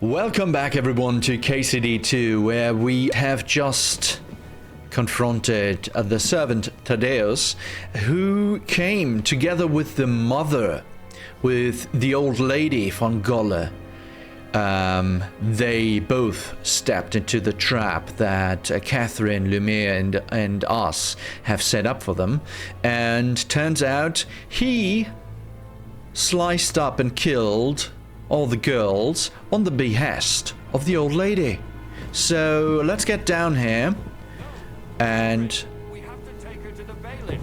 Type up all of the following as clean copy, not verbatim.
Welcome back everyone to KCD2, where we have just confronted the servant Thaddeus, who came together with the mother, with the old lady von Golle. They both stepped into the trap that Catherine, Lumiere and us have set up for them, and turns out he sliced up and killed all the girls on the behest of the old lady. So let's get down here and we have to take her to the bailiff.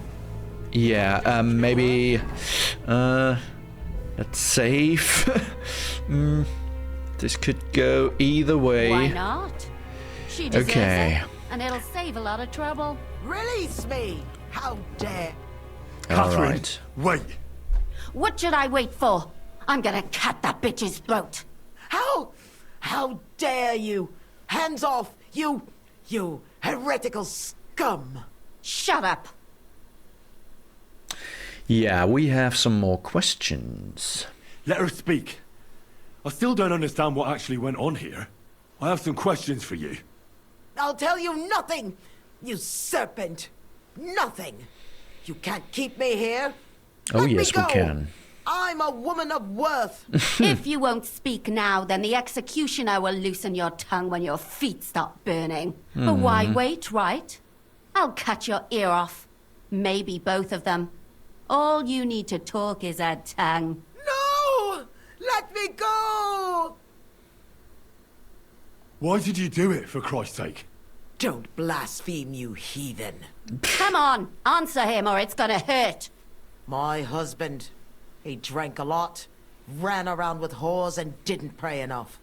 yeah, maybe let's save. This could go either way. Why not? She deserves Okay. it, and it'll save a lot of trouble. Release me! How dare! All Catherine, right. wait. What should I wait for? I'm gonna cut that bitch's throat. How dare you! Hands off, you heretical scum! Shut up. Yeah, we have some more questions. Let her speak. I still don't understand what actually went on here. I have some questions for you. I'll tell you nothing, you serpent! Nothing! You can't keep me here! Oh, Let me yes, we go. can. I'm a woman of worth! If you won't speak now, then the executioner will loosen your tongue when your feet start burning. But why wait, right? I'll cut your ear off. Maybe both of them. All you need to talk is a tongue. No! Let me go! Why did you do it, for Christ's sake? Don't blaspheme, you heathen. Come on, answer him or it's gonna hurt. My husband, he drank a lot, ran around with whores and didn't pray enough.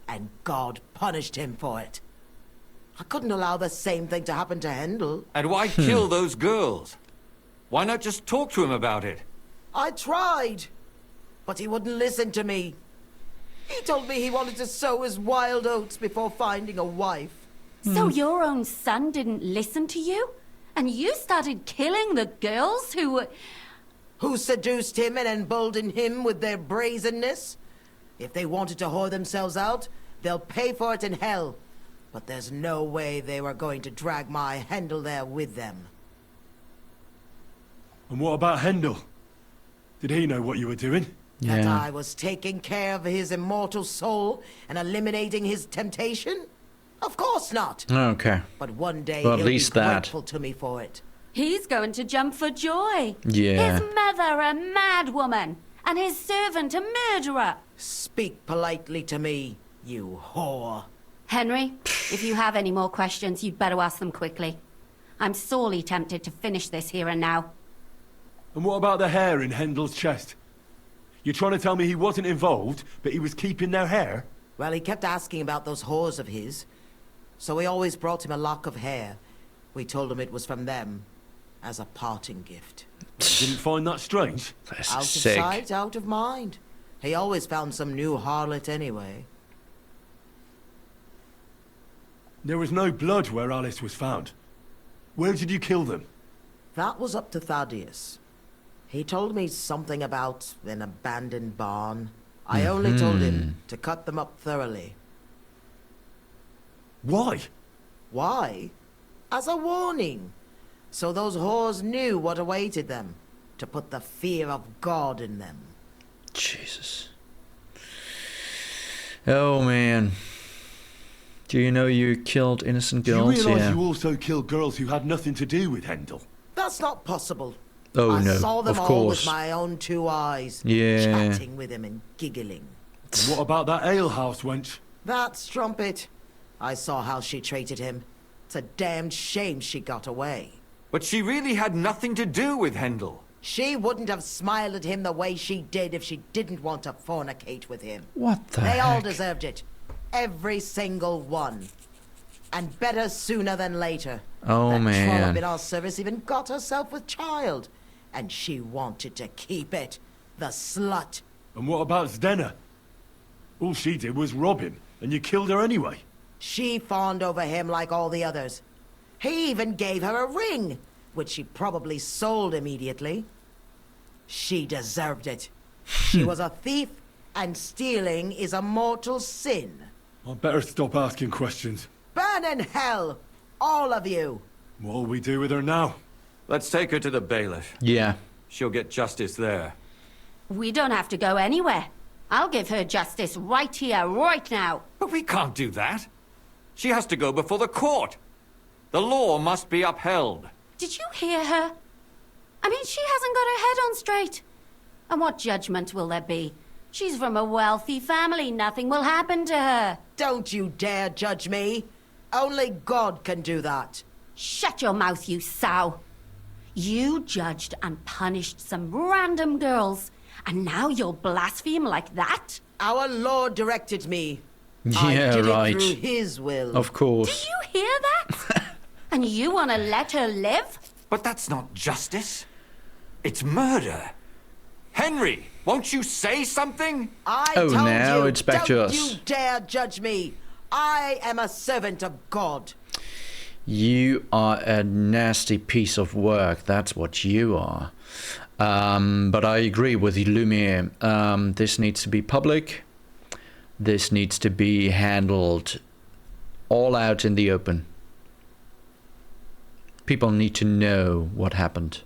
And God punished him for it. I couldn't allow the same thing to happen to Hendel. And why kill those girls? Why not just talk to him about it? I tried, but he wouldn't listen to me. He told me he wanted to sow his wild oats before finding a wife. So your own son didn't listen to you? And you started killing the girls who were... Who seduced him and emboldened him with their brazenness? If they wanted to whore themselves out, they'll pay for it in hell. But there's no way they were going to drag my Hendel there with them. And what about Hendel? Did he know what you were doing? That Yeah. I was taking care of his immortal soul and eliminating his temptation? Of course not. Okay. But one day Well, at he'll least be that. grateful to me for it. He's going to jump for joy. Yeah. His mother a mad woman, and his servant a murderer. Speak politely to me, you whore. Henry, if you have any more questions, you'd better ask them quickly. I'm sorely tempted to finish this here and now. And what about the hair in Hendel's chest? You're trying to tell me he wasn't involved, but he was keeping their hair? Well, he kept asking about those whores of his. So we always brought him a lock of hair. We told him it was from them, as a parting gift. Didn't find that strange? This Out is of sick. sight, out of mind. He always found some new harlot anyway. There was no blood where Alice was found. Where did you kill them? That was up to Thaddeus. He told me something about an abandoned barn. I only told him to cut them up thoroughly. Why? Why? As a warning. So those whores knew what awaited them. To put the fear of God in them. Jesus. Oh man. Do you know you killed innocent Do you girls? realise Yeah. you also killed girls who had nothing to do with Hendel? That's not possible. Oh I no. saw them Of all course. with my own two eyes. Yeah. Chatting with him and giggling. And what about that alehouse wench? That strumpet. I saw how she treated him. It's a damned shame she got away. But she really had nothing to do with Hendel. She wouldn't have smiled at him the way she did if she didn't want to fornicate with him. What the They all heck? deserved it. Every single one. And better sooner than later. Oh, that man. trollop in our service even got herself with child. And she wanted to keep it. The slut. And what about Zdenna? All she did was rob him, and you killed her anyway. She fawned over him like all the others. He even gave her a ring, which she probably sold immediately. She deserved it. She was a thief and stealing is a mortal sin. I'd better stop asking questions. Burn in hell, all of you. What'll we do with her now? Let's take her to the bailiff. Yeah. She'll get justice there. We don't have to go anywhere. I'll give her justice right here, right now. But we can't do that. She has to go before the court. The law must be upheld. Did you hear her? I mean, she hasn't got her head on straight. And what judgment will there be? She's from a wealthy family. Nothing will happen to her. Don't you dare judge me. Only God can do that. Shut your mouth, you sow. You judged and punished some random girls, and now you'll blaspheme like that? Our Lord directed me. I Yeah, did right. it through His will. Of Do course. you hear that? And you want to let her live? But that's not justice. It's murder. Henry, won't you say something? I Oh, told now you, it's back to don't us. you dare judge me. I am a servant of God. You are a nasty piece of work. That's what you are. But I agree with Lumiere. This needs to be public. This needs to be handled all out in the open. People need to know what happened.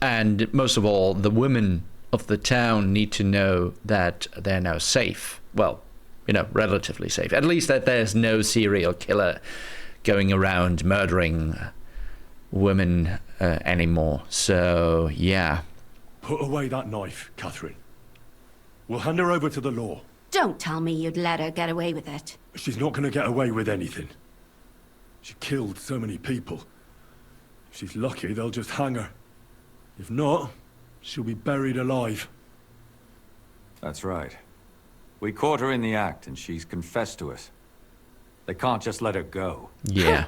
And most of all, the women of the town need to know that they're now safe. Well, you know, relatively safe. At least that there's no serial killer going around murdering women anymore. So, yeah. Put away that knife, Catherine. We'll hand her over to the law. Don't tell me you'd let her get away with it. She's not going to get away with anything. She killed so many people. If she's lucky, they'll just hang her. If not, she'll be buried alive. That's right. We caught her in the act, and she's confessed to us. They can't just let her go. Yeah.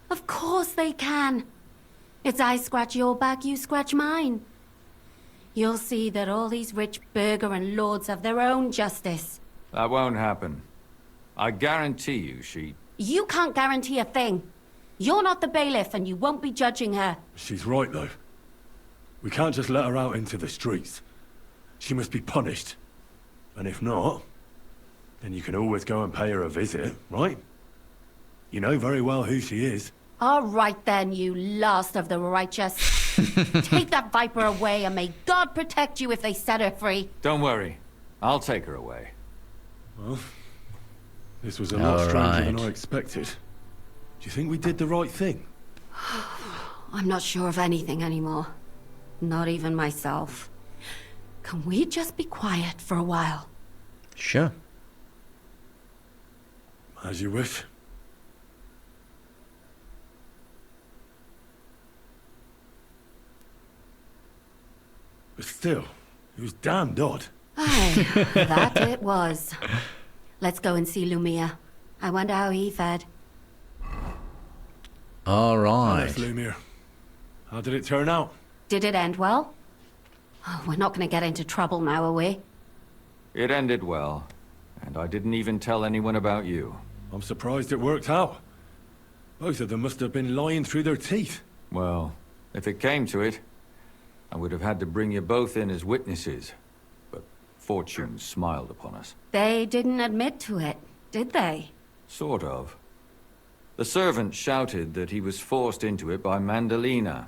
Of course they can. It's I scratch your back, you scratch mine. You'll see that all these rich burgher and lords have their own justice. That won't happen. I guarantee you she... You can't guarantee a thing. You're not the bailiff and you won't be judging her. She's right, though. We can't just let her out into the streets. She must be punished. And if not, then you can always go and pay her a visit, right? You know very well who she is. All right then, you last of the righteous. Take that viper away and may God protect you if they set her free. Don't worry. I'll take her away. Well, this was a lot stranger than right. I expected. Do you think we did the right thing? I'm not sure of anything anymore. Not even myself. Can we just be quiet for a while? Sure. As you wish. But still, it was damned odd. Aye, that it was. Let's go and see Lumia. I wonder how he fared. All right. Alex Lumiere. How did it turn out? Did it end well? Oh, we're not going to get into trouble now, are we? It ended well, and I didn't even tell anyone about you. I'm surprised it worked out. Both of them must have been lying through their teeth. Well, if it came to it, I would have had to bring you both in as witnesses. But fortune smiled upon us. They didn't admit to it, did they? Sort of. The servant shouted that he was forced into it by Mandalina.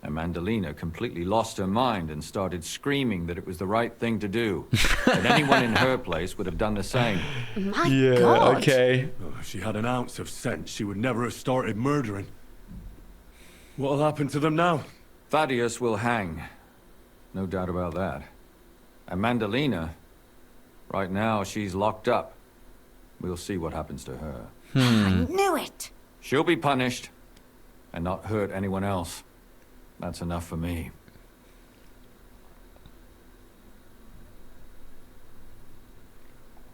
And Mandalina completely lost her mind and started screaming that it was the right thing to do. And anyone in her place would have done the same. My God. okay. Oh, if she had an ounce of sense, she would never have started murdering. What'll happen to them now? Thaddeus will hang. No doubt about that. And Mandalina, right now she's locked up. We'll see what happens to her. I knew it. She'll be punished, and not hurt anyone else. That's enough for me.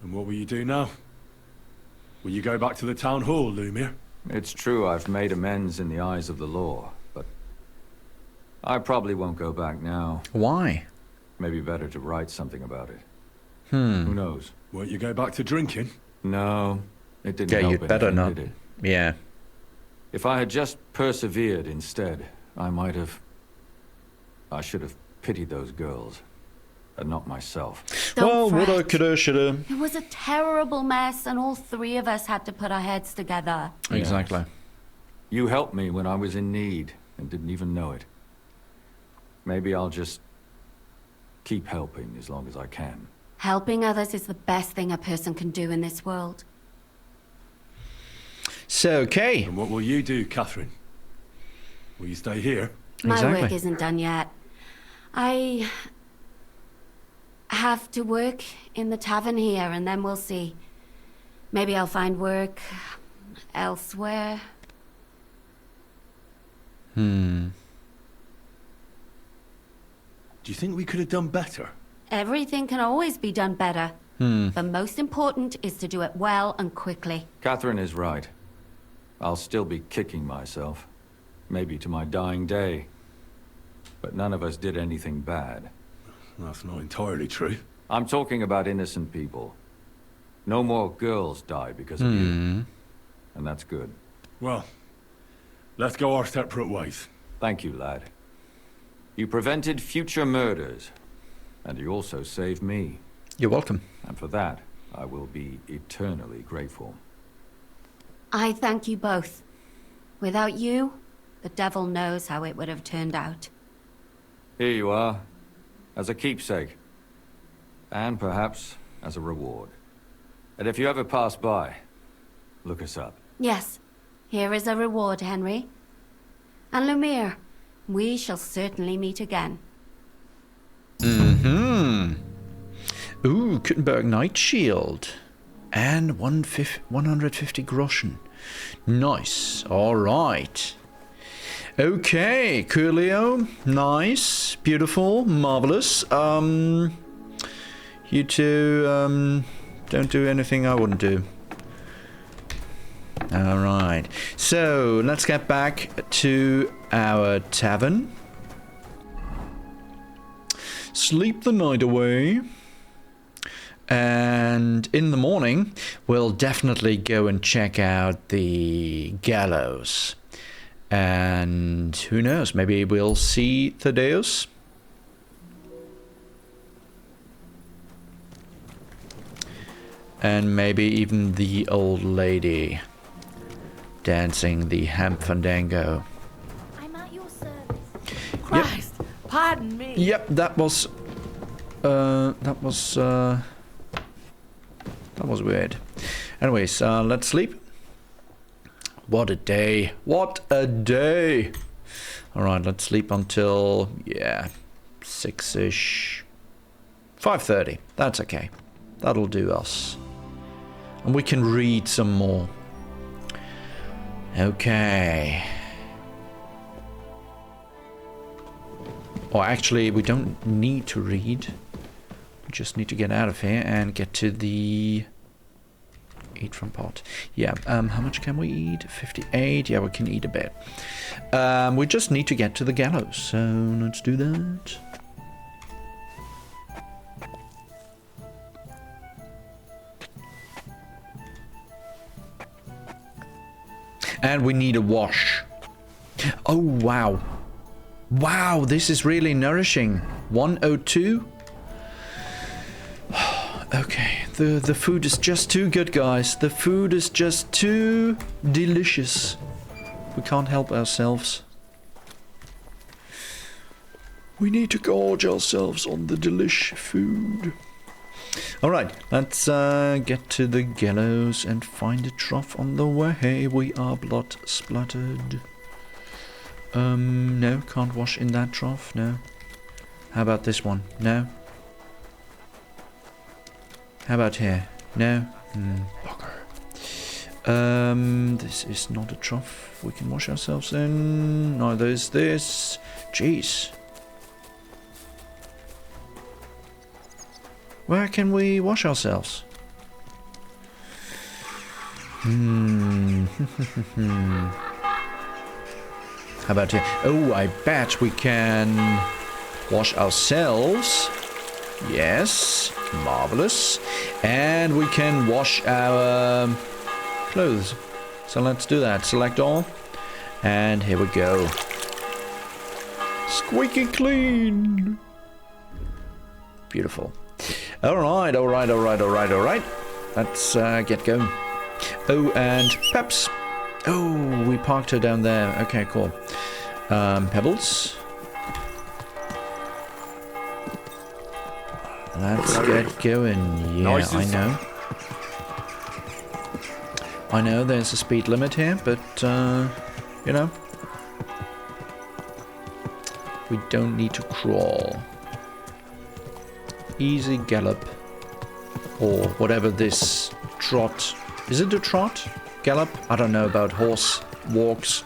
And what will you do now? Will you go back to the town hall, Lumiere? It's true I've made amends in the eyes of the law, but I probably won't go back now. Why? Maybe better to write something about it. Who knows? Won't you go back to drinking? No, it didn't Yeah, help you'd better anything, not. did it? Yeah. If I had just persevered instead, I should have pitied those girls. and not myself. Don't Well, fret. woulda, coulda, shoulda. It was a terrible mess, and all three of us had to put our heads together. Exactly. You helped me when I was in need and didn't even know it. Maybe I'll just keep helping as long as I can. Helping others is the best thing a person can do in this world. So, okay. And what will you do, Catherine? Will you stay here? My Exactly. work isn't done yet. I have to work in the tavern here, and then we'll see. Maybe I'll find work elsewhere. Do you think we could have done better? Everything can always be done better. The most important is to do it well and quickly. Catherine is right. I'll still be kicking myself. Maybe to my dying day. But none of us did anything bad. That's not entirely true. I'm talking about innocent people. No more girls die because of you. And that's good. Well, let's go our separate ways. Thank you, lad. You prevented future murders. And you also saved me. You're welcome. And for that, I will be eternally grateful. I thank you both. Without you, the devil knows how it would have turned out. Here you are, as a keepsake. And perhaps as a reward. And if you ever pass by, look us up. Yes, here is a reward, Henry. And Lumiere, we shall certainly meet again. Ooh, Kuttenberg Knight Shield. And 150 groschen. Nice. Alright. Okay, Coolio. Nice. Beautiful. Marvelous. You two, don't do anything I wouldn't do. Alright. So, let's get back to our tavern. Sleep the night away. And in the morning, we'll definitely go and check out the gallows. And who knows, maybe we'll see Thaddeus. And maybe even the old lady dancing the hemp fandango. I'm at your service. Christ, pardon me. Yep, that was weird. Anyways, let's sleep. What a day. What a day. Alright, let's sleep until, 6-ish. 5:30. That's okay. That'll do us. And we can read some more. Okay. Or actually, we don't need to read. We just need to get out of here and get to the... eat from pot. Yeah, how much can we eat? 58. Yeah, we can eat a bit. We just need to get to the gallows. So let's do that. And we need a wash. Oh, wow. Wow, this is really nourishing. 102. Okay, the food is just too good, guys. The food is just too delicious. We can't help ourselves. We need to gorge ourselves on the delish food. Alright, let's get to the gallows and find a trough on the way. We are blood splattered. No, can't wash in that trough, no. How about this one? No. How about here? No? Bugger. This is not a trough we can wash ourselves in. Neither is this. Jeez. Where can we wash ourselves? How about here? Oh, I bet we can wash ourselves. Yes, marvelous. And we can wash our clothes. So let's do that. Select all. And here we go. Squeaky clean. Beautiful. Alright. Let's get going. Oh, and Peps. Oh, we parked her down there. Okay, cool. Pebbles. Let's get going. Yeah, I know there's a speed limit here, but, you know, we don't need to crawl. Easy gallop. Or whatever this trot. Is it a trot? Gallop? I don't know about horse walks.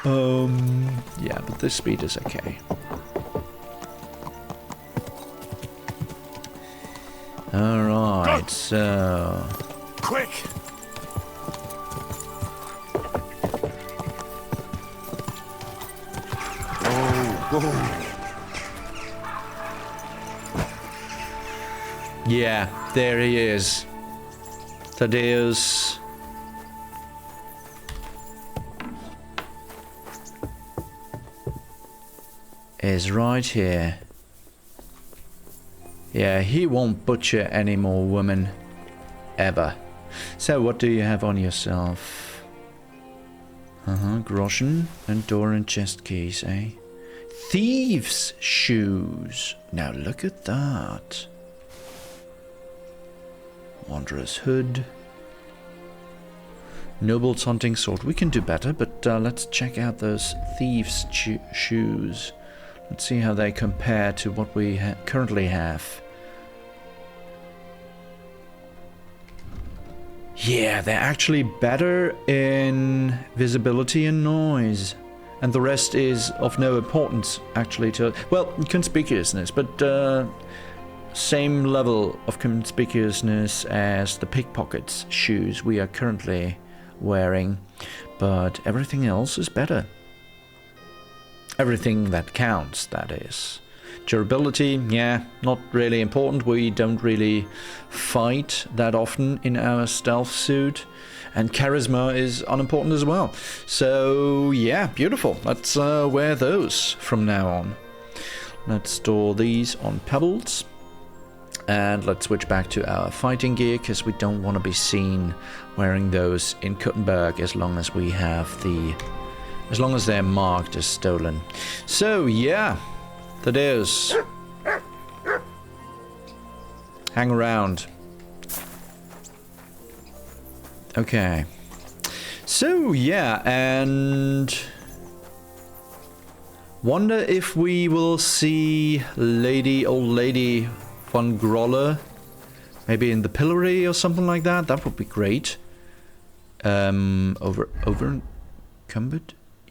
Yeah, but this speed is okay. Alright, so... Quick! Oh. Yeah, there he is. Thaddeus. Is right here. Yeah, he won't butcher any more women. Ever. So, what do you have on yourself? Groschen and door and chest keys, eh? Thieves' shoes. Now look at that. Wanderer's hood. Noble's hunting sword. We can do better, but let's check out those thieves' shoes. Let's see how they compare to what we currently have. Yeah, they're actually better in visibility and noise. And the rest is of no importance, actually, to... Well, conspicuousness, but same level of conspicuousness as the pickpockets shoes we are currently wearing. But everything else is better. Everything that counts, that is. Durability, yeah, not really important. We don't really fight that often in our stealth suit. And charisma is unimportant as well. So, yeah, beautiful. Let's wear those from now on. Let's store these on pebbles. And let's switch back to our fighting gear, because we don't want to be seen wearing those in Kuttenberg as long as we have the... As long as they're marked as stolen. So, yeah. That is. Hang around. Okay. So, yeah, and... Wonder if we will see old lady von Groller. Maybe in the pillory or something like that. That would be great. Encumbered?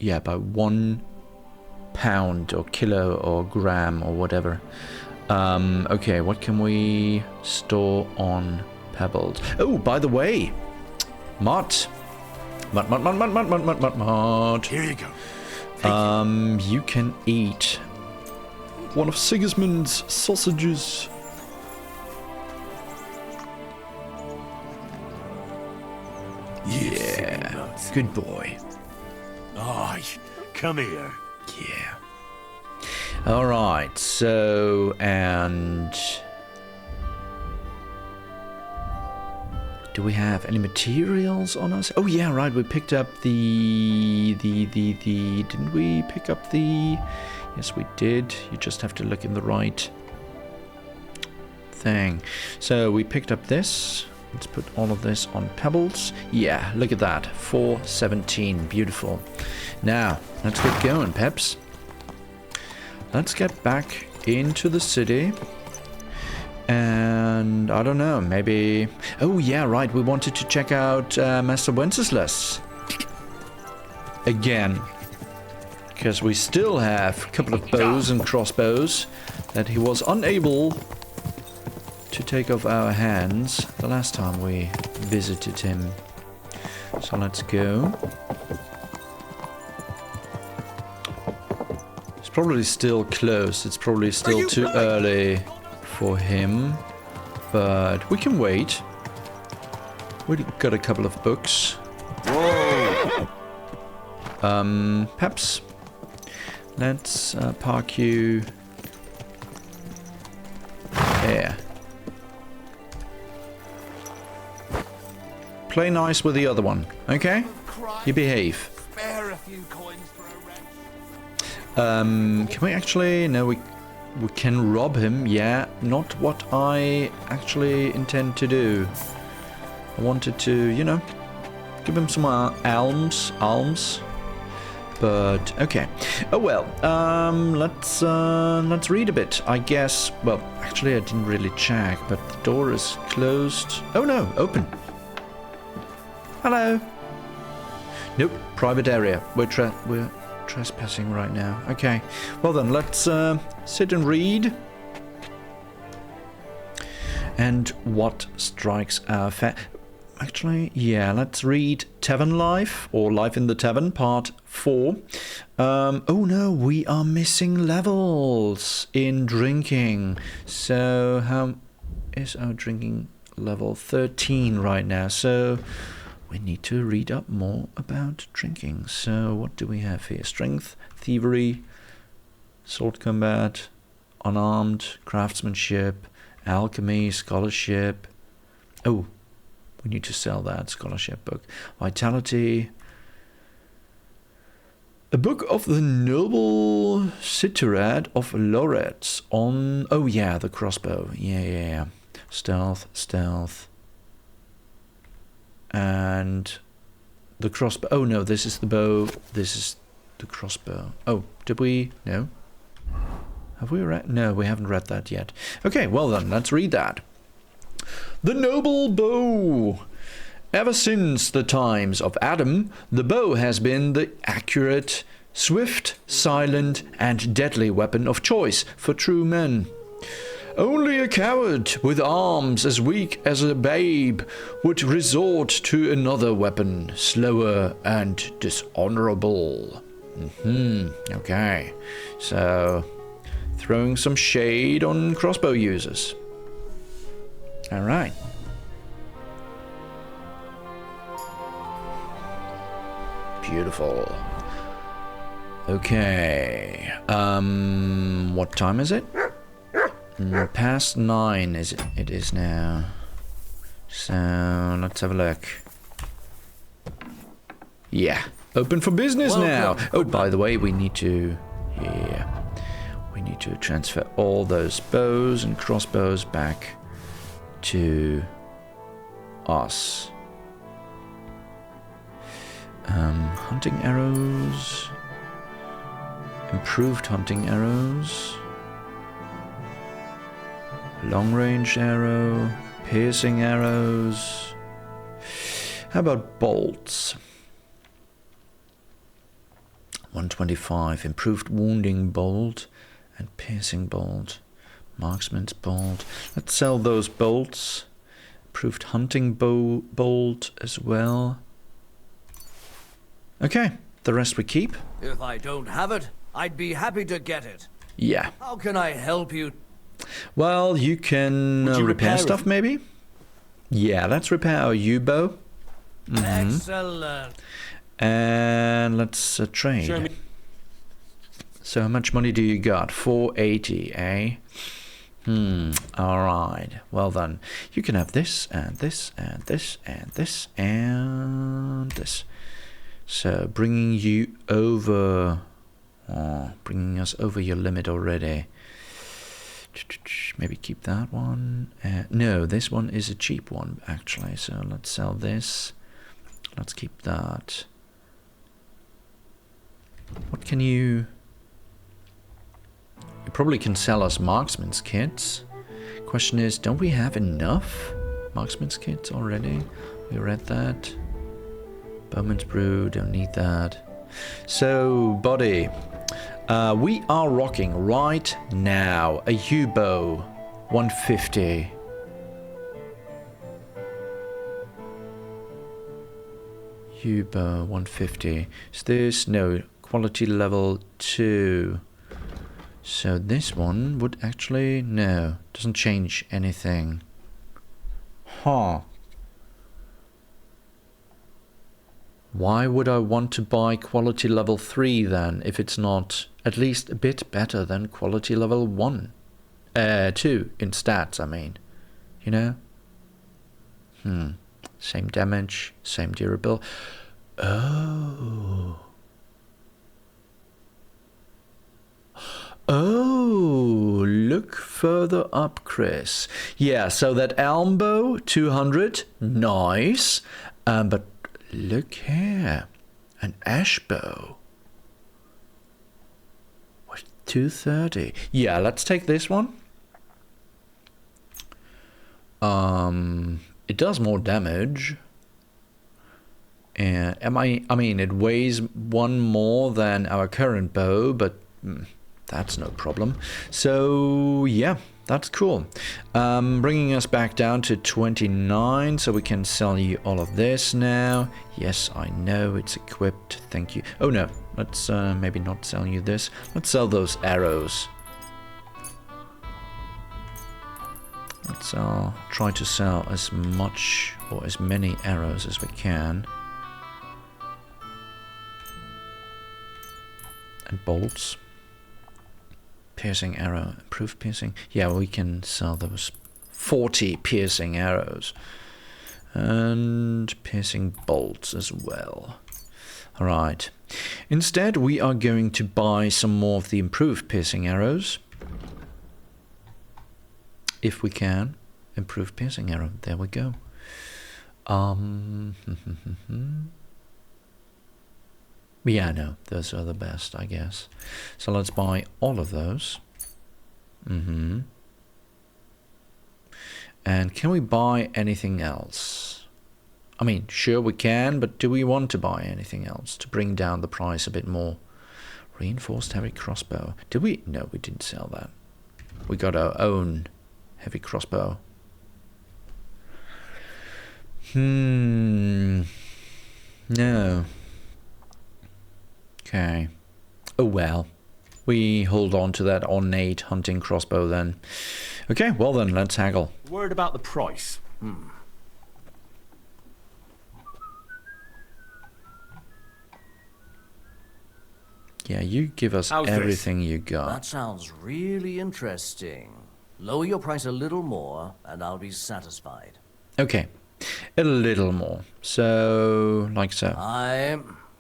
Yeah, by 1 pound or kilo or gram or whatever. Okay, what can we store on pebbles? Oh, by the way, Mott. Here you go. You can eat one of Sigismund's sausages. Yeah, good boy. Aye, come here. Yeah. Alright, so, and... Do we have any materials on us? Oh yeah, right, we picked up the... Didn't we pick up the... Yes, we did. You just have to look in the right thing. So, we picked up this. Let's put all of this on pebbles. Yeah, look at that. 417. Beautiful. Now, let's get going, peps. Let's get back into the city. And, I don't know, maybe... Oh, yeah, right. We wanted to check out Master Wenceslas. Again. Because we still have a couple of bows and crossbows that he was unable to take off our hands the last time we visited him. So let's go. It's probably still closed. It's probably still too early for him. But we can wait. We've got a couple of books. Whoa! Peps. Let's park you play nice with the other one, okay? You behave. Spare a few coins for a wrench. Can we actually... No, we can rob him. Yeah, not what I actually intend to do. I wanted to, you know, give him some alms. But okay. Oh well. Let's read a bit. I guess. Well, actually, I didn't really check, but the door is closed. Oh no, open. Hello. Nope, private area. We're trespassing right now. Okay. Well then, let's sit and read. And what strikes our Actually, yeah, let's read Tavern Life, or Life in the Tavern, part 4. Oh no, we are missing levels in drinking. So, how is our drinking level? 13 right now. So, we need to read up more about drinking. So, what do we have here? Strength, thievery, sword combat, unarmed, craftsmanship, alchemy, scholarship. Oh, we need to sell that scholarship book. Vitality. A book of the noble Citerad of Loretz on... Oh yeah, the crossbow. Yeah. Stealth. And the crossbow. Oh no, this is the bow. This is the crossbow. Oh, did we? No. Have we read? No, we haven't read that yet. Okay, well then, let's read that. The noble bow. Ever since the times of Adam, the bow has been the accurate, swift, silent, and deadly weapon of choice for true men. Only a coward with arms as weak as a babe would resort to another weapon, slower and dishonorable. Okay, so throwing some shade on crossbow users. All right. Beautiful. Okay. What time is it? Past 9 is it? It is now. So let's have a look. Yeah, open for business now. Oh, by the way, we need to. Yeah, we need to transfer all those bows and crossbows back to us. Hunting arrows, improved hunting arrows, long range arrow, piercing arrows. How about bolts? 125, improved wounding bolt and piercing bolt. Marksman's bolt. Let's sell those bolts. Improved hunting bolt as well. Okay, the rest we keep. If I don't have it, I'd be happy to get it. Yeah. How can I help you? Well, you can repair repair stuff, maybe? Yeah, let's repair our U-bow. Excellent. And let's trade. Show me. So how much money do you got? 480, eh? Alright. Well then, you can have this, and this, and this, and this, and this. So, bringing you over... Oh, bringing us over your limit already. Maybe keep that one. No, this one is a cheap one, actually. So, let's sell this. Let's keep that. What can you... You probably can sell us marksman's kits. Question is, don't we have enough marksman's kits already? We read that. Bowman's brew, don't need that. So, body. We are rocking right now a U-bow 150. U-bow 150. Is this? No, quality level 2. So this one would actually, no, doesn't change anything. Huh. Why would I want to buy quality level 3 then, if it's not at least a bit better than quality level 1? 2 in stats, I mean. You know? Same damage, same durable. Oh. Oh, look further up, Chris. Yeah, so that elm bow, 200, nice. But look here, an ash bow. What, 230? Yeah, let's take this one. It does more damage. And I mean, it weighs one more than our current bow, but that's no problem. So yeah, that's cool. Bringing us back down to 29, so we can sell you all of this now. Yes, I know it's equipped. Thank you. Oh no, let's maybe not sell you this. Let's sell those arrows. Let's try to sell as much or as many arrows as we can. And bolts. Piercing arrow, improved piercing. Yeah, we can sell those 40 piercing arrows. And piercing bolts as well. Alright. Instead, we are going to buy some more of the improved piercing arrows. If we can. Improved piercing arrow. There we go. Yeah, no, those are the best, I guess. So let's buy all of those. And can we buy anything else? I mean, sure we can, but do we want to buy anything else to bring down the price a bit more? Reinforced heavy crossbow. Did we? No, we didn't sell that. We got our own heavy crossbow. No. Okay. Oh well. We hold on to that ornate hunting crossbow then. Okay, well then, let's haggle. Word about the price. Yeah, you give us everything you got. That sounds really interesting. Lower your price a little more, and I'll be satisfied. Okay, a little more. So, like so.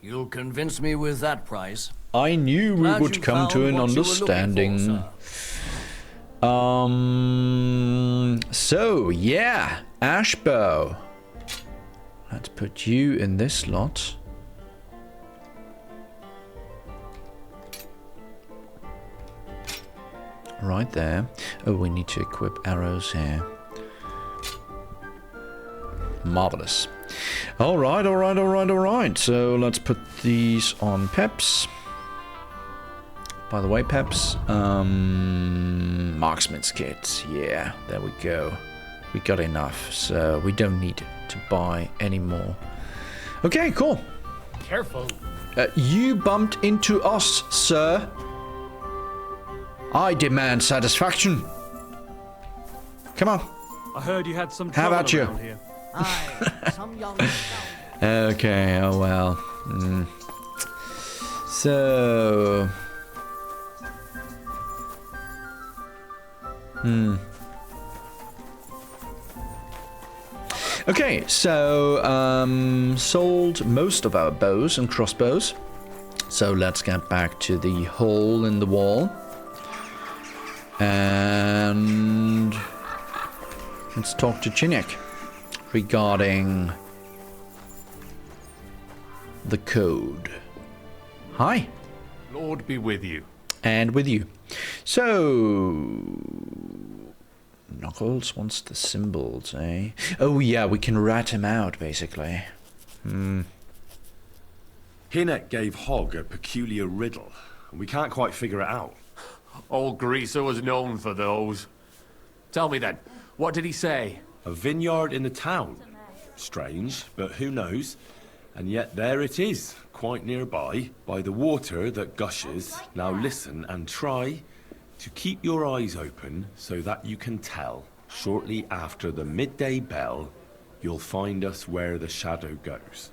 You'll convince me with that price. I knew we Glad would you come to found an what you were understanding. looking for, So, yeah, Ashbow. Let's put you in this slot. Right there. Oh, we need to equip arrows here. Marvelous. Alright, alright. So let's put these on Peps. By the way, Peps, marksman's kit. Yeah, there we go. We got enough, so we don't need to buy any more. Okay, cool. Careful. You bumped into us, sir. I demand satisfaction. Come on. I heard you had some How trouble about you? around here. Aye, some young Okay, oh well. So... Okay, so sold most of our bows and crossbows. So let's get back to the hole in the wall. And let's talk to Chinek regarding the code. Hi. Lord be with you. And with you. So... Knuckles wants the symbols, eh? Oh yeah, we can rat him out, basically. Hinek gave Hogg a peculiar riddle, and we can't quite figure it out. Old Greaser was known for those. Tell me then, what did he say? A vineyard in the town. Strange, but who knows? And yet there it is, quite nearby, by the water that gushes. Now listen and try to keep your eyes open so that you can tell. Shortly after the midday bell, you'll find us where the shadow goes.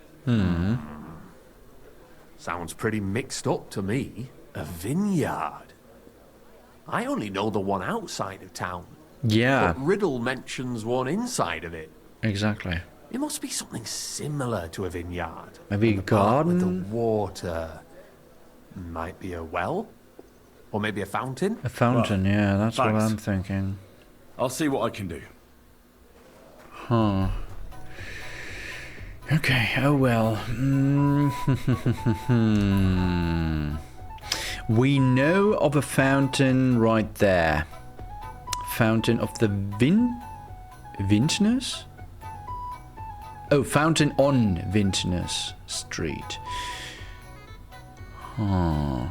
Sounds pretty mixed up to me. A vineyard. I only know the one outside of town. Yeah, But Riddle mentions one inside of it. exactly. It must be something similar to a vineyard. Maybe a And the part with garden? the water. Might be a well? Or maybe a fountain? A fountain, yeah, that's what thanks. I'm thinking. I'll see what I can do. Huh. Okay, oh well. We know of a fountain right there. Fountain of the Vintners? Oh, fountain on Vintners Street. Huh.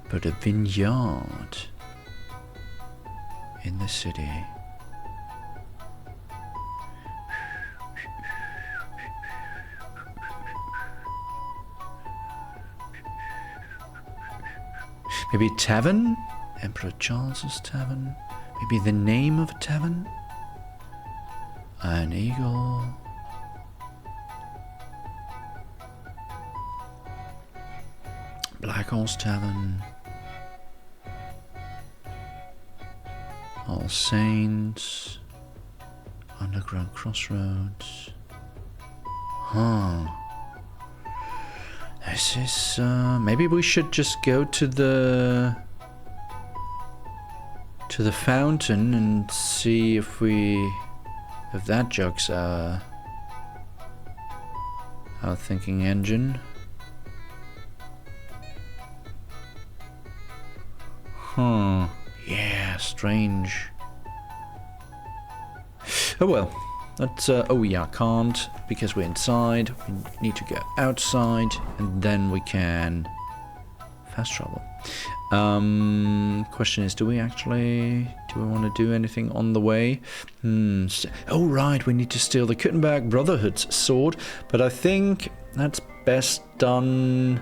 But a vineyard in the city. Maybe a tavern? Emperor Charles's tavern? Maybe the name of a tavern? An eagle. Black Horse Tavern. All Saints. Underground Crossroads. Huh. This is, maybe we should just go to the fountain and see if that jogs our thinking engine. Huh. Yeah, strange. Oh well. That's, oh yeah, can't, because we're inside. We need to go outside, and then we can fast travel. Question is, do we want to do anything on the way? Oh right, we need to steal the Kuttenberg Brotherhood's sword, but I think that's best done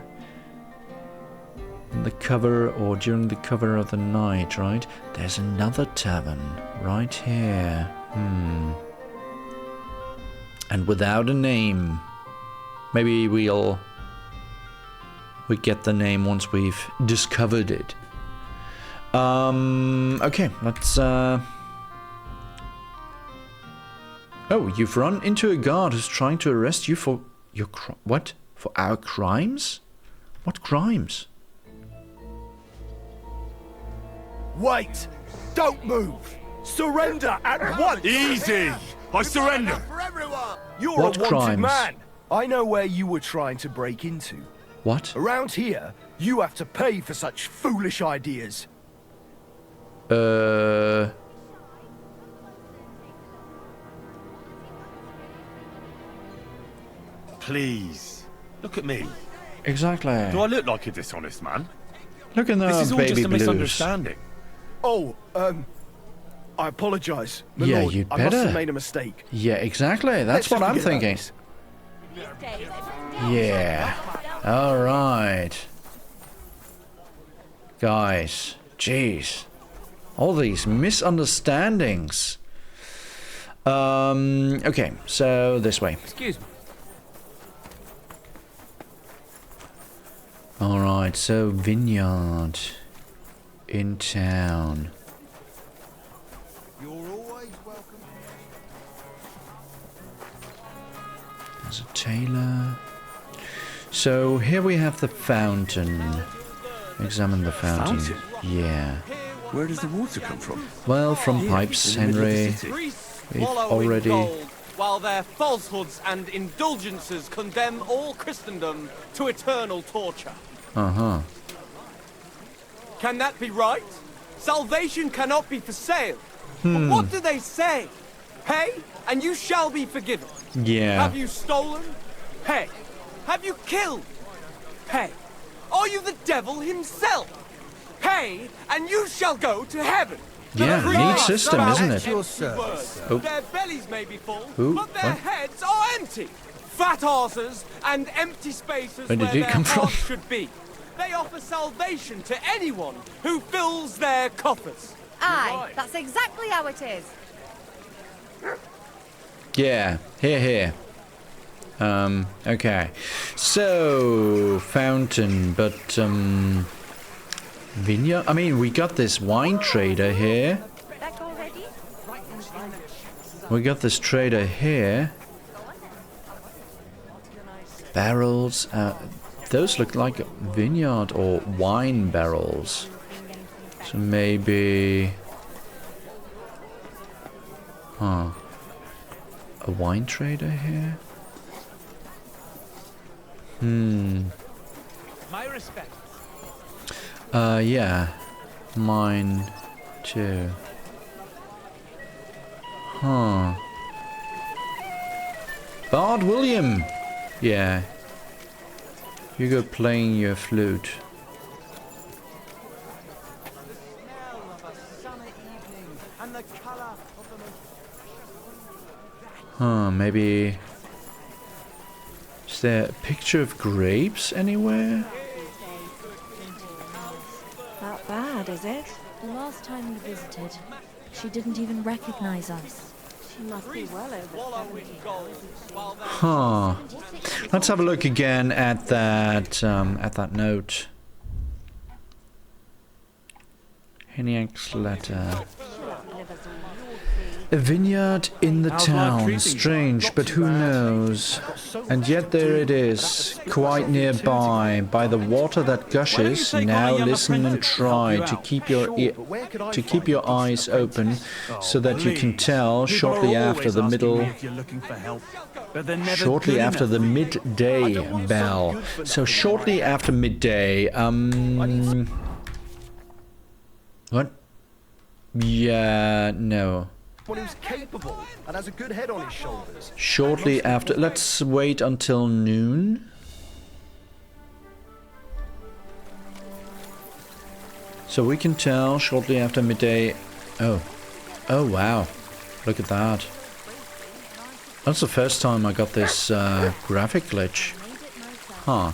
in the cover or during the cover of the night, right? There's another tavern right here. And without a name. Maybe we get the name once we've discovered it. Okay, let's Oh, you've run into a guard who's trying to arrest you for your what? For our crimes? What crimes? Wait! Don't move! Surrender at once! Easy! I surrender! You're What a wanted crimes? man! I know where you were trying to break into. What? Around here, you have to pay for such foolish ideas. Please, look at me. Exactly. Do I look like a dishonest man? Look at This that is all baby just a blues. misunderstanding. Oh, I apologize. My Yeah, lord, you'd I must better. have made a mistake. Yeah, exactly. That's Let's what just I'm forget about thinking. this. Yeah. All right. Guys, jeez. All these misunderstandings. Okay, so this way. Excuse me. All right, so vineyard in town. You're always welcome. There's a tailor. So here we have the fountain. Examine the fountain. Fountain? Yeah. Where does the water come from? Well, from pipes, in the middle of the Henry. city. We've already. While their falsehoods and indulgences condemn all Christendom to eternal torture. Uh-huh. Can that be right? Salvation cannot be for sale. But what do they say? Pay, and you shall be forgiven. Yeah. Have you stolen? Pay. Have you killed? Pay. Are you the devil himself? Pay, and you shall go to heaven. Yeah, The neat priest system, bows isn't it? to your service. Oh. Their bellies may be full, Who? but their What? heads are empty. Fat arses and empty spaces Where did where it their come from? hearts should be. They offer salvation to anyone who fills their coffers. Aye, that's exactly how it is. Yeah, here. Okay. So, fountain, but, vineyard? I mean, we got this wine trader here. Back already? We got this trader here. Barrels. Those look like vineyard or wine barrels. So maybe... Huh. A wine trader here? My respect. Yeah. Mine too. Huh. Bard William! Yeah. You go playing your flute. Huh, maybe... Is there a picture of grapes anywhere? Not bad, is it? The last time we visited, she didn't even recognize us. She must be well over 70. Huh. Let's have a look again at that note. Heniak's letter. A vineyard in the town. Strange, but who knows? And yet there it is, quite nearby, by the water that gushes. Now listen and try to keep your eyes open, so that you can tell shortly after the midday bell. So shortly after midday. What? Yeah, no. Who's capable and has a good head on his shoulders. Shortly after, let's wait until noon. So we can tell shortly after midday. Oh wow, look at that. That's the first time I got this graphic glitch. Huh.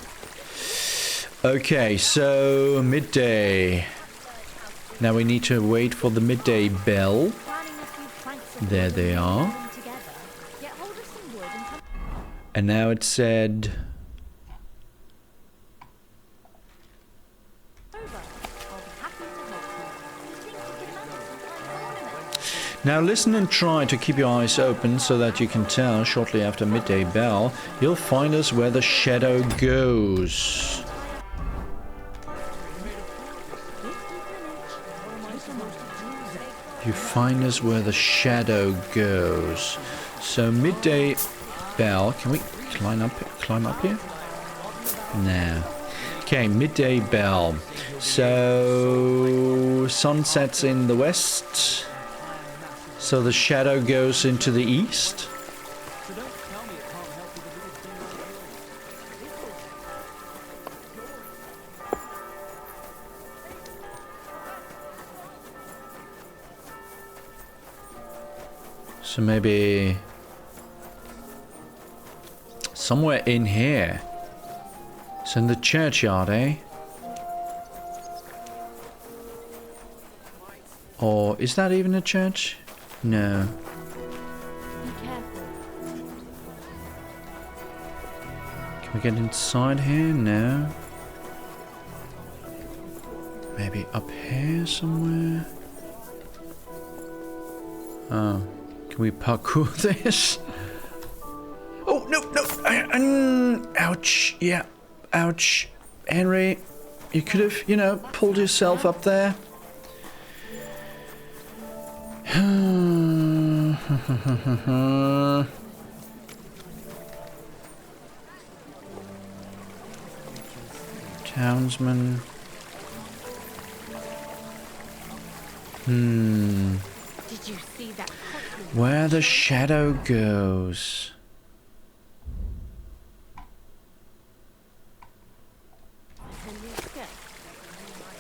Okay, so midday. Now we need to wait for the midday bell. There they are. And now it said... Now listen and try to keep your eyes open so that you can tell shortly after midday bell. You'll find us where the shadow goes. You find us where the shadow goes. So midday bell. Can we climb up here? No. Okay, midday bell. So sun sets in the west. So the shadow goes into the east. So maybe somewhere in here. It's in the churchyard, eh? Or is that even a church? No. Be careful. Can we get inside here? No. Maybe up here somewhere? Oh. Can we parkour this? Oh, no. Ouch. Yeah. Ouch. Henry, you could have, pulled yourself up there. Townsman. Did you see that? Where the shadow goes.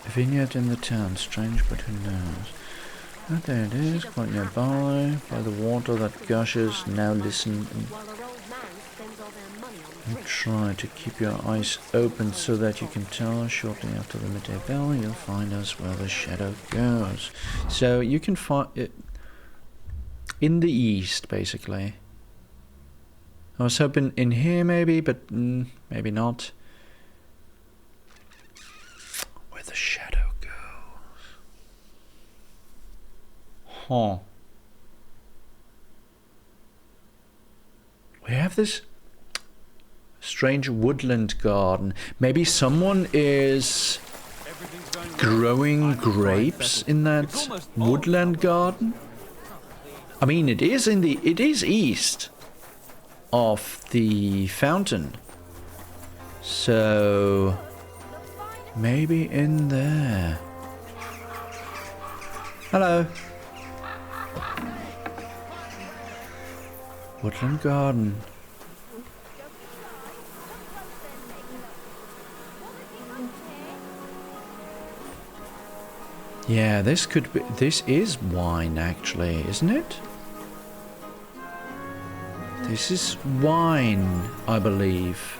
A vineyard in the town, strange but who knows. Oh, there it is, quite nearby, by the water that gushes. Now listen and try to keep your eyes open so that you can tell shortly after the midday bell. You'll find us where the shadow goes. So you can find it in the east, basically. I was hoping in here maybe, but maybe not. Where the shadow goes. Huh. We have this strange woodland garden. Maybe someone is growing grapes in that woodland garden. I mean, it is east of the fountain, so maybe in there. Hello. Woodland garden. Yeah, this is wine actually, isn't it? This is wine, I believe.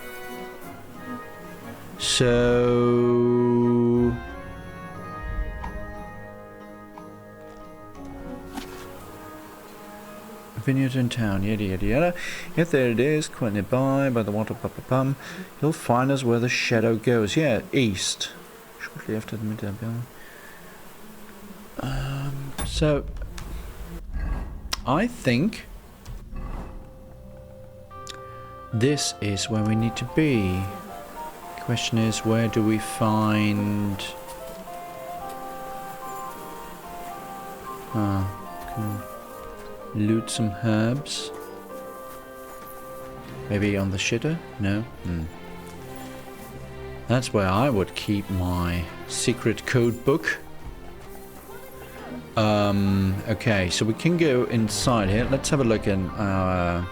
So... vineyard in town, yada yada yada. Yet there it is, quite nearby, by the water, pum. You'll find us where the shadow goes. Yeah, east. Shortly after the midday building. So... I think... this is where we need to be. Question is, where do we find... loot some herbs. Maybe on the shitter? No? That's where I would keep my secret code book. Okay, so we can go inside here. Let's have a look in our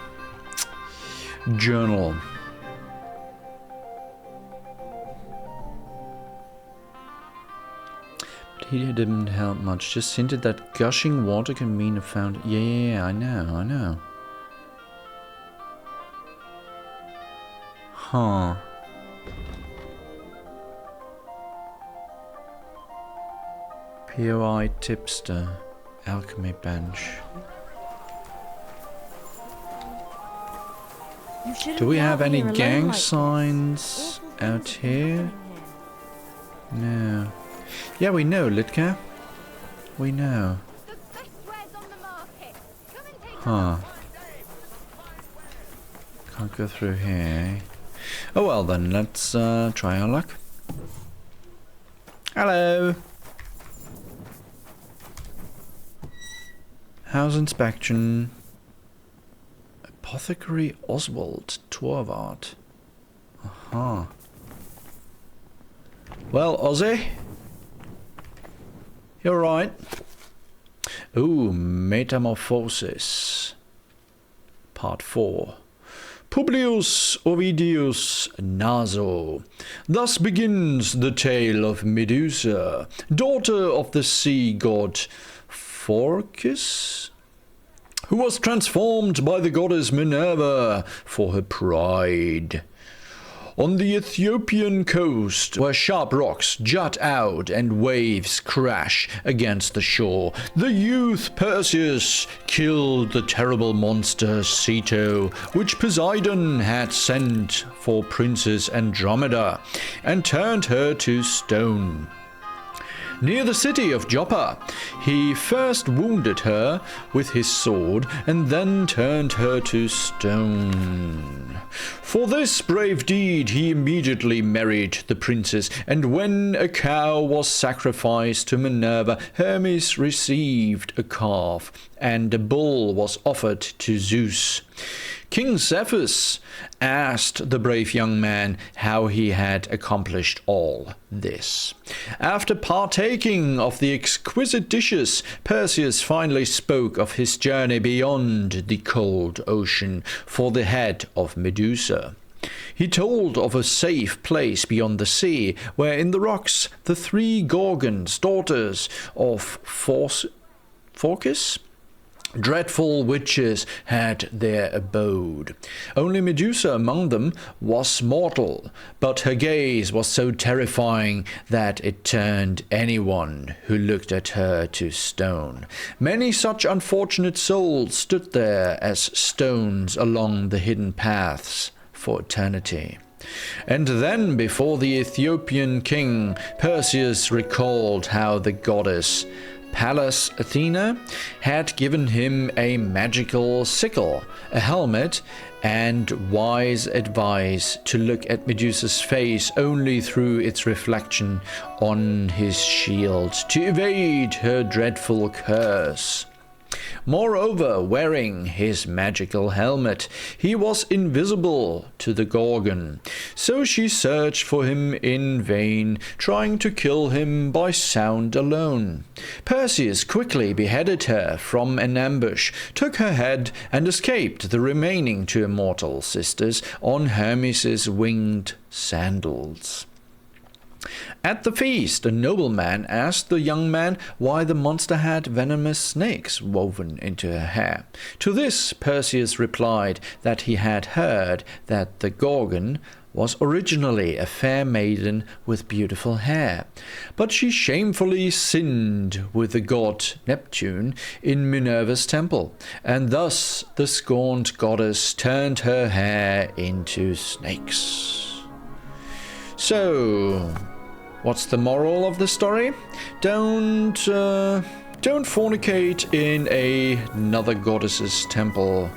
journal. He didn't help much, just hinted that gushing water can mean a fountain. Yeah, I know. Huh. POI tipster. Alchemy bench. Do we have any gang signs out here? No. Yeah, we know, Litka. We know. Huh. Can't go through here. Oh well then, let's try our luck. Hello. House inspection. Apothecary Oswald Torvald. Aha. Well, Ozzy. You're right. Ooh, Metamorphosis. Part 4. Publius Ovidius Naso. Thus begins the tale of Medusa, daughter of the sea god Phorcys, who was transformed by the goddess Minerva for her pride. On the Ethiopian coast, where sharp rocks jut out and waves crash against the shore, the youth Perseus killed the terrible monster Ceto, which Poseidon had sent for Princess Andromeda, and turned her to stone. Near the city of Joppa, he first wounded her with his sword and then turned her to stone. For this brave deed he immediately married the princess, and when a cow was sacrificed to Minerva, Hermes received a calf, and a bull was offered to Zeus. King Zephyrus asked the brave young man how he had accomplished all this. After partaking of the exquisite dishes, Perseus finally spoke of his journey beyond the cold ocean for the head of Medusa. He told of a safe place beyond the sea, where in the rocks the 3 Gorgons, daughters of Phorcys, dreadful witches, had their abode. Only Medusa among them was mortal, but her gaze was so terrifying that it turned anyone who looked at her to stone. Many such unfortunate souls stood there as stones along the hidden paths for eternity. And then, before the Ethiopian king, Perseus recalled how the goddess Pallas Athena had given him a magical sickle, a helmet, and wise advice to look at Medusa's face only through its reflection on his shield to evade her dreadful curse. Moreover, wearing his magical helmet, he was invisible to the Gorgon, so she searched for him in vain, trying to kill him by sound alone. Perseus quickly beheaded her from an ambush, took her head, and escaped the remaining two immortal sisters on Hermes' winged sandals. At the feast, a nobleman asked the young man why the monster had venomous snakes woven into her hair. To this, Perseus replied that he had heard that the Gorgon was originally a fair maiden with beautiful hair, but she shamefully sinned with the god Neptune in Minerva's temple, and thus the scorned goddess turned her hair into snakes. So, what's the moral of the story? Don't fornicate in another goddess's temple.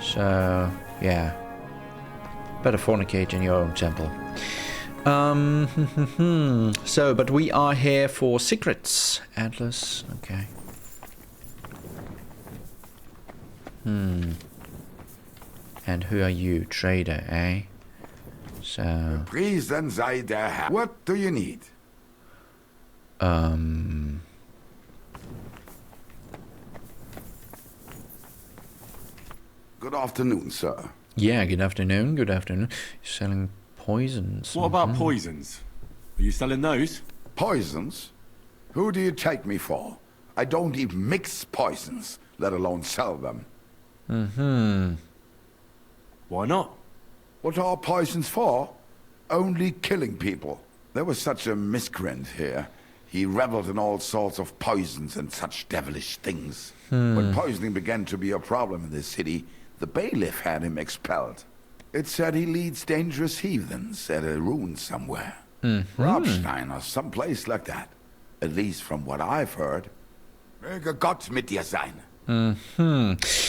So, yeah. Better fornicate in your own temple. So, but we are here for secrets. Atlas, okay. And who are you? Trader, eh? So... Priesen sei der Herr. What do you need? Good afternoon, sir. Yeah, good afternoon, good afternoon. You're selling poisons. What about poisons? Are you selling those? Poisons? Who do you take me for? I don't even mix poisons, let alone sell them. Why not? What are poisons for? Only killing people. There was such a miscreant here. He reveled in all sorts of poisons and such devilish things. When poisoning began to be a problem in this city, the bailiff had him expelled. It said he leads dangerous heathens at a ruin somewhere. Grabstein or someplace like that. At least from what I've heard. Möge Gott mit dir sein.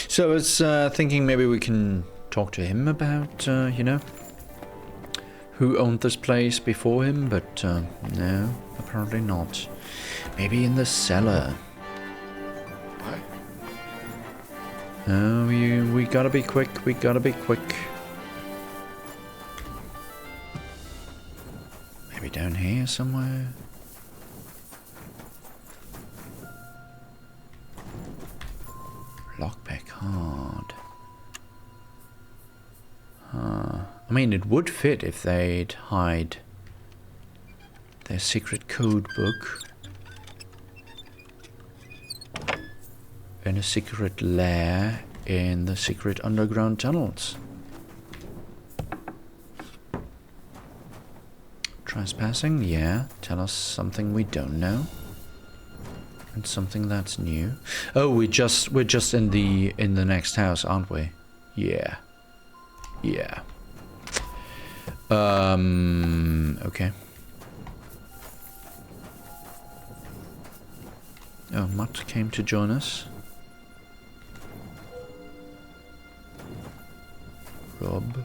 So I was thinking maybe we can talk to him about, you know, who owned this place before him, but no, apparently not. Maybe in the cellar. Oh, we gotta be quick, we gotta be quick. Maybe down here somewhere? Lockpick hard. I mean, it would fit if they'd hide their secret code book in a secret lair in the secret underground tunnels. Trespassing, yeah. Tell us something we don't know. And something that's new. Oh, we're just in the next house, aren't we? Yeah. Yeah. Okay. Oh, Mutt came to join us. Rob.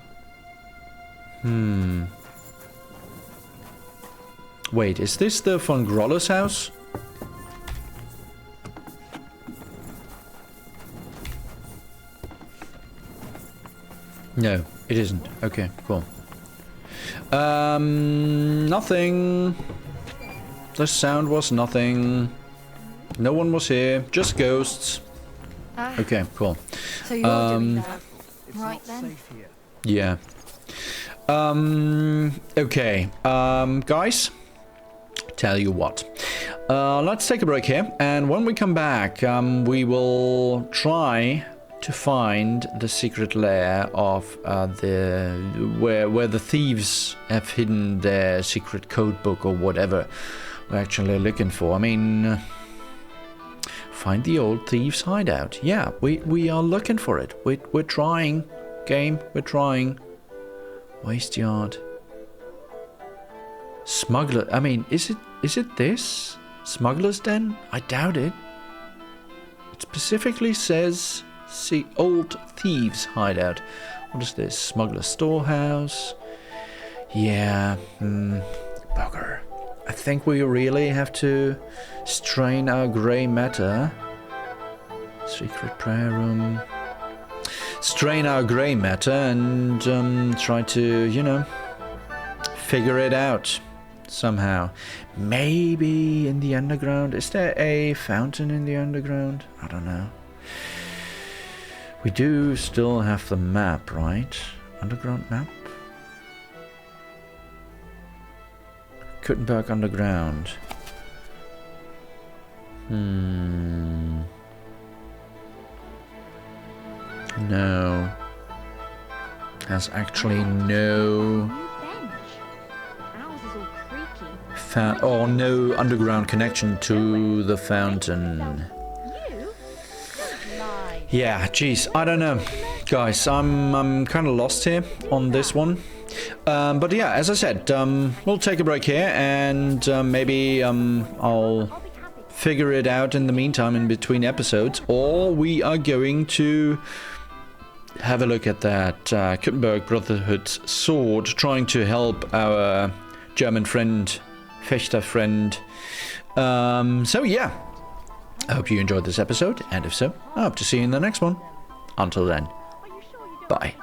Wait, is this the von Groller's house? No, it isn't. Okay, cool. Nothing. The sound was nothing. No one was here. Just ghosts. Okay, cool. So you're doing that. Right then. Yeah. Okay. Guys, tell you what. Let's take a break here, and when we come back, we will try to find the secret lair of where the thieves have hidden their secret code book or whatever we're actually looking for. I mean, find the old thieves' hideout. Yeah, we are looking for it. We're trying, game. We're trying. Waste yard. Smuggler. I mean, is it Is it this? Smuggler's Den? I doubt it. It specifically says, see, Old Thieves Hideout. What is this? Smuggler's Storehouse? Yeah, bugger. I think we really have to strain our grey matter. Secret prayer room. Strain our grey matter and try to, you know, figure it out somehow. Maybe in the underground. Is there a fountain in the underground? I don't know. We do still have the map, right? Underground map? Kuttenberg Underground. No. Has actually no... or no underground connection to the fountain. Yeah, geez, I don't know. Guys, I'm kind of lost here on this one. But yeah, as I said, we'll take a break here and maybe I'll figure it out in the meantime in between episodes, or we are going to have a look at that Kuttenberg Brotherhood sword, trying to help our German friend, Fechter friend. So yeah, I hope you enjoyed this episode, and if so, I hope to see you in the next one. Until then, bye.